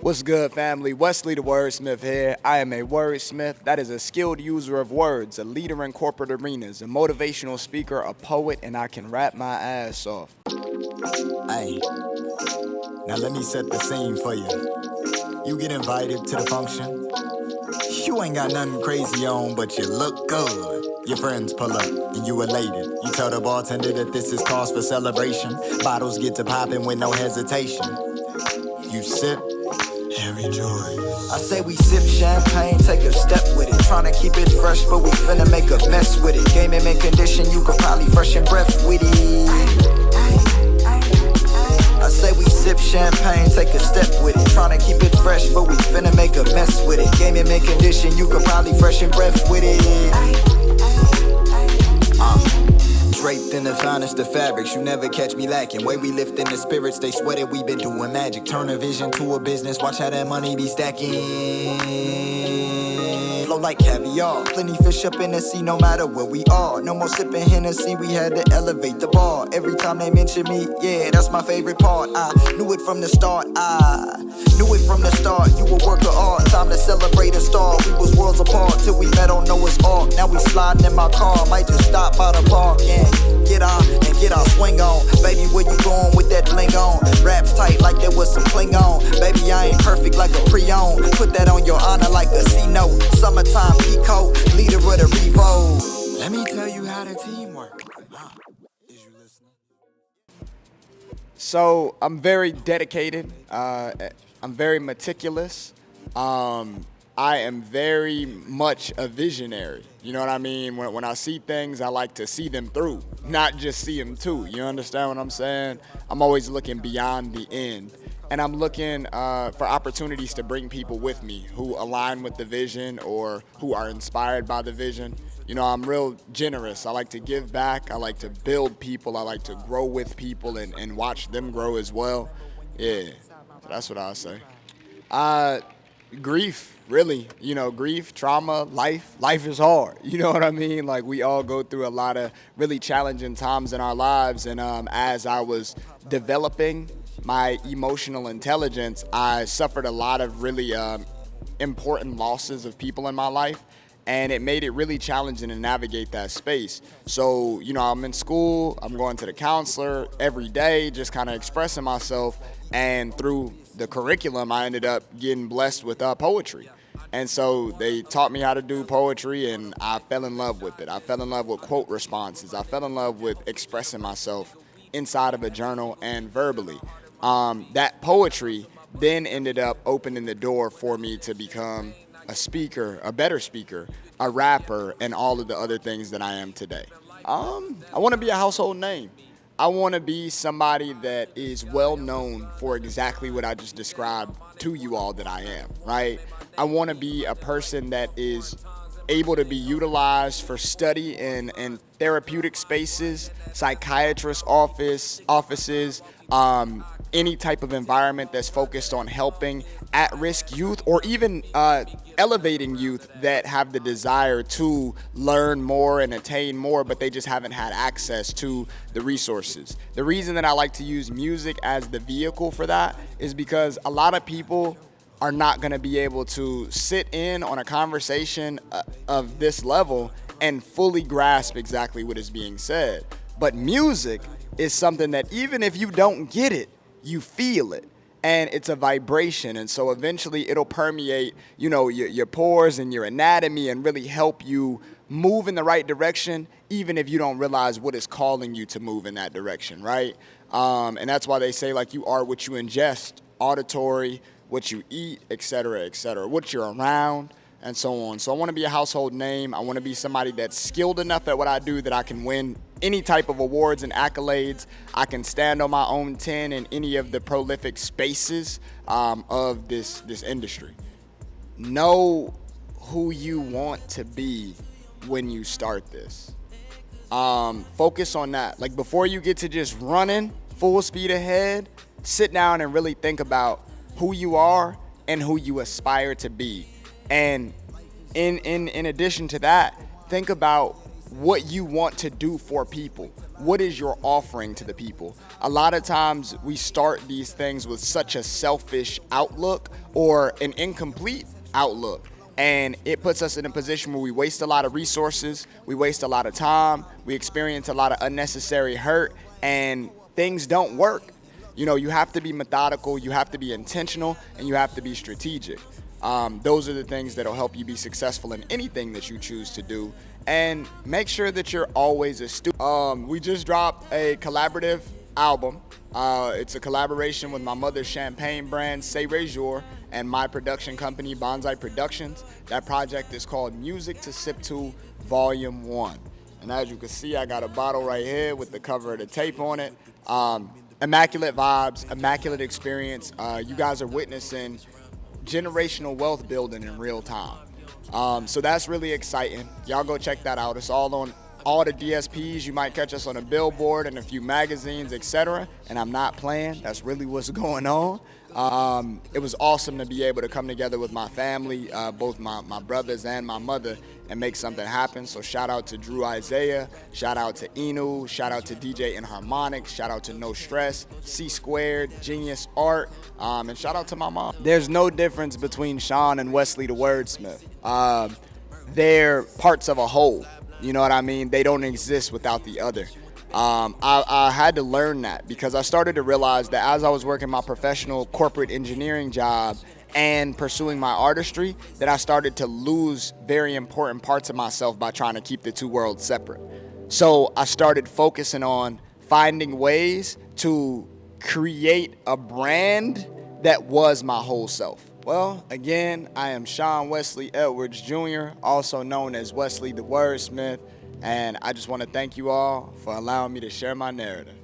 What's good, family? Wesley the Wordsmith here. I am a wordsmith. That is a skilled user of words, a leader in corporate arenas, a motivational speaker, a poet, and I can rap my ass off. Hey, now let me set the scene for you. You get invited to the function. You ain't got nothing crazy on, but you look good. Your friends pull up and you elated. You tell the bartender that this is cause for celebration. Bottles get to popping with no hesitation. You sip and rejoice. I say we sip champagne, take a step with it. Tryna keep it fresh, but we finna make a mess with it. Game in condition, you could probably freshen breath with it. I say we sip champagne, take a step with it. Tryna keep it fresh, but we finna make a mess with it. Game in condition, you could probably freshen breath with it. Draped in the finest of fabrics, you never catch me lacking. Way we lift in the spirits, they sweated, we been doing magic. Turn a vision to a business, watch how that money be stacking. Flow like caviar, plenty fish up in the sea no matter where we are. No more sipping Hennessy, we had to elevate the bar. Every time they mention me, yeah, that's my favorite part. I knew it from the start, you a work of art, time to celebrate a star. We was worlds apart till we met on Noah's Ark. Now we sliding in my car, might just stop by the park and get our swing on. Baby, where you going with that bling on? Raps tight like there was some Klingon. Baby, I ain't perfect like a pre-owned. Put that on your honor like a C-note. Summertime Pico, leader of the Revo. Let me tell you how the team work. Is you listening? So I'm very dedicated. I'm very meticulous. I am very much a visionary. You know what I mean? When I see things, I like to see them through, not just see them too. You understand what I'm saying? I'm always looking beyond the end. And I'm looking for opportunities to bring people with me who align with the vision or who are inspired by the vision. You know, I'm real generous. I like to give back. I like to build people. I like to grow with people and watch them grow as well. Yeah, that's what I say. Grief, really. You know, grief, trauma, life is hard. You know what I mean? Like, we all go through a lot of really challenging times in our lives. And as I was developing my emotional intelligence, I suffered a lot of really important losses of people in my life. And it made it really challenging to navigate that space. So, you know, I'm in school, I'm going to the counselor every day, just kind of expressing myself. And through the curriculum, I ended up getting blessed with poetry. And so they taught me how to do poetry, and I fell in love with it. I fell in love with quote responses. I fell in love with expressing myself inside of a journal and verbally. That poetry then ended up opening the door for me to become a speaker, a better speaker, a rapper, and all of the other things that I am today. I want to be a household name. I want to be somebody that is well known for exactly what I just described to you all that I am, right? I want to be a person that is able to be utilized for study in therapeutic spaces, psychiatrist offices, any type of environment that's focused on helping at-risk youth or even elevating youth that have the desire to learn more and attain more, but they just haven't had access to the resources. The reason that I like to use music as the vehicle for that is because a lot of people are not going to be able to sit in on a conversation of this level and fully grasp exactly what is being said. But music is something that even if you don't get it, you feel it, and it's a vibration, and so eventually it'll permeate, you know, your pores and your anatomy and really help you move in the right direction, even if you don't realize what is calling you to move in that direction, right? And that's why they say, like, you are what you ingest, auditory, what you eat, et cetera, what you're around, and so on. So I want to be a household name. I want to be somebody that's skilled enough at what I do that I can win any type of awards and accolades. I can stand on my own 10 in any of the prolific spaces of this industry. Know who you want to be when you start this. Focus on that. Like, before you get to just running full speed ahead, sit down and really think about who you are and who you aspire to be. And in addition to that, think about what you want to do for people. What is your offering to the people? A lot of times we start these things with such a selfish outlook or an incomplete outlook. And it puts us in a position where we waste a lot of resources, we waste a lot of time, we experience a lot of unnecessary hurt, and things don't work. You know, you have to be methodical, you have to be intentional, and you have to be strategic. Those are the things that'll help you be successful in anything that you choose to do. And make sure that you're always a student. We just dropped a collaborative album. It's a collaboration with my mother's champagne brand, C'est Réjour, and my production company, Bonsai Productions. That project is called Music to Sip To Volume 1. And as you can see, I got a bottle right here with the cover of the tape on it. Immaculate vibes, immaculate experience. You guys are witnessing generational wealth building in real time. So that's really exciting. Y'all go check that out. It's all on all the DSPs. You might catch us on a billboard and a few magazines, etc. And I'm not playing. That's really what's going on. It was awesome to be able to come together with my family, both my brothers and my mother, and make something happen. So shout out to Drew Isaiah, shout out to Inu, shout out to DJ Inharmonics, shout out to No Stress, C Squared, Genius Art, and shout out to my mom. There's no difference between Sean and Wesley the Wordsmith. They're parts of a whole. You know what I mean? They don't exist without the other. I had to learn that because I started to realize that as I was working my professional corporate engineering job and pursuing my artistry, that I started to lose very important parts of myself by trying to keep the two worlds separate. So I started focusing on finding ways to create a brand that was my whole self. Well, again, I am Sean Wesley Edwards Jr., also known as Wesley the Wordsmith, and I just want to thank you all for allowing me to share my narrative.